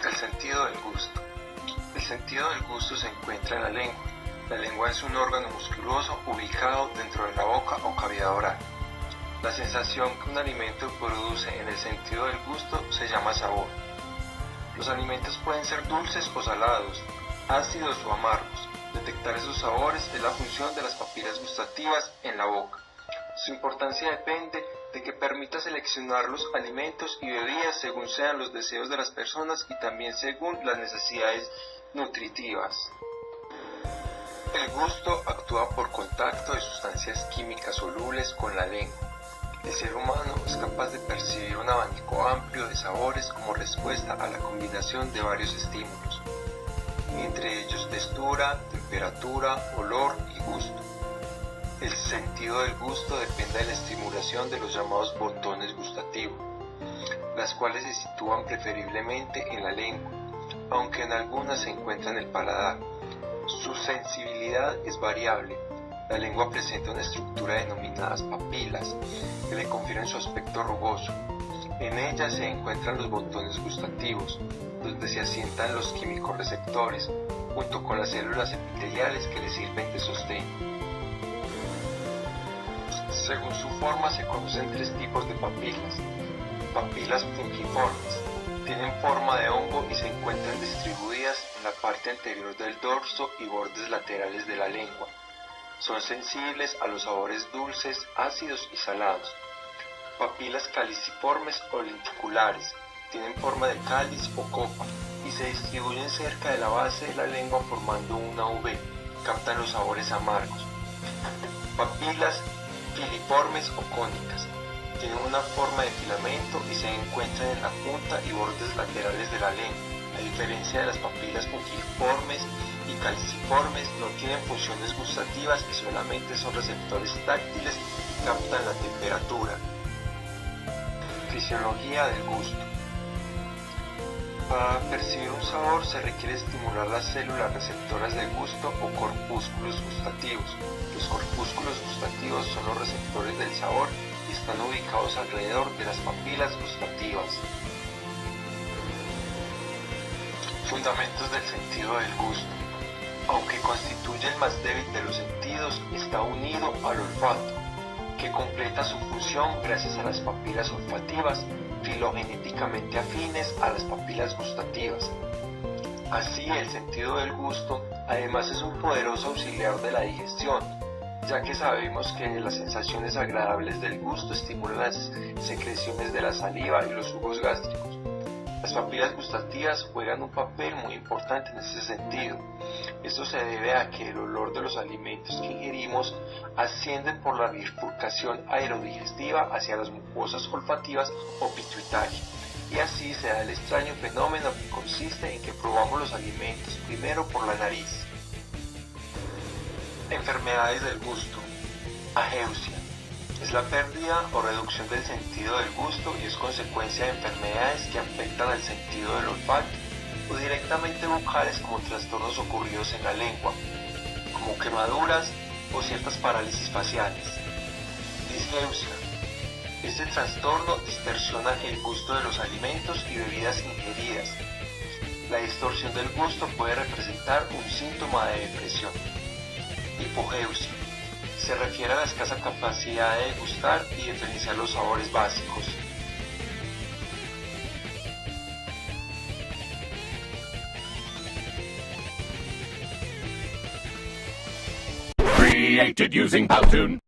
El sentido del gusto. El sentido del gusto se encuentra en la lengua. La lengua es un órgano musculoso ubicado dentro de la boca o cavidad oral. La sensación que un alimento produce en el sentido del gusto se llama sabor. Los alimentos pueden ser dulces o salados, ácidos o amargos. Detectar esos sabores es la función de las papilas gustativas en la boca. Su importancia depende de que permita seleccionar los alimentos y bebidas según sean los deseos de las personas y también según las necesidades nutritivas. El gusto actúa por contacto de sustancias químicas solubles con la lengua. El ser humano es capaz de percibir un abanico amplio de sabores como respuesta a la combinación de varios estímulos, entre ellos textura, temperatura, olor y gusto. El sentido del gusto depende de la estimulación de los llamados botones gustativos, las cuales se sitúan preferiblemente en la lengua, aunque en algunas se encuentran en el paladar. Su sensibilidad es variable. La lengua presenta una estructura denominada papilas, que le confieren su aspecto rugoso. En ellas se encuentran los botones gustativos, donde se asientan los químicos receptores, junto con las células epiteliales que le sirven de sostén. Según su forma se conocen tres tipos de papilas. Papilas pungiformes. Tienen forma de hongo y se encuentran distribuidas en la parte anterior del dorso y bordes laterales de la lengua. Son sensibles a los sabores dulces, ácidos y salados. Papilas caliciformes o lenticulares. Tienen forma de cáliz o copa y se distribuyen cerca de la base de la lengua formando una V. Captan los sabores amargos. Papilas filiformes o cónicas. Tienen una forma de filamento y se encuentran en la punta y bordes laterales de la lengua. A diferencia de las papilas pungiformes y calciformes, no tienen funciones gustativas y solamente son receptores táctiles y captan la temperatura. Fisiología del gusto. Para percibir un sabor se requiere estimular las células receptoras del gusto o corpúsculos gustativos. Los corpúsculos gustativos son los receptores del sabor y están ubicados alrededor de las papilas gustativas. Fundamentos del sentido del gusto. Aunque constituye el más débil de los sentidos, está unido al olfato, que completa su función gracias a las papilas olfativas, filogenéticamente afines a las papilas gustativas. Así, el sentido del gusto además es un poderoso auxiliar de la digestión, ya que sabemos que las sensaciones agradables del gusto estimulan las secreciones de la saliva y los jugos gástricos. Las papilas gustativas juegan un papel muy importante en ese sentido. Esto se debe a que el olor de los alimentos que ingerimos ascienden por la bifurcación aerodigestiva hacia las mucosas olfativas o pituitaria, y así se da el extraño fenómeno que consiste en que probamos los alimentos primero por la nariz. Enfermedades del gusto. Ageusia. Es la pérdida o reducción del sentido del gusto y es consecuencia de enfermedades que afectan al sentido del olfato o directamente bucales como trastornos ocurridos en la lengua, como quemaduras o ciertas parálisis faciales. Disgeusia. Este trastorno distorsiona el gusto de los alimentos y bebidas ingeridas. La distorsión del gusto puede representar un síntoma de depresión. Hipogeusia. Se refiere a la escasa capacidad de degustar y diferenciar los sabores básicos. Created using Powtoon.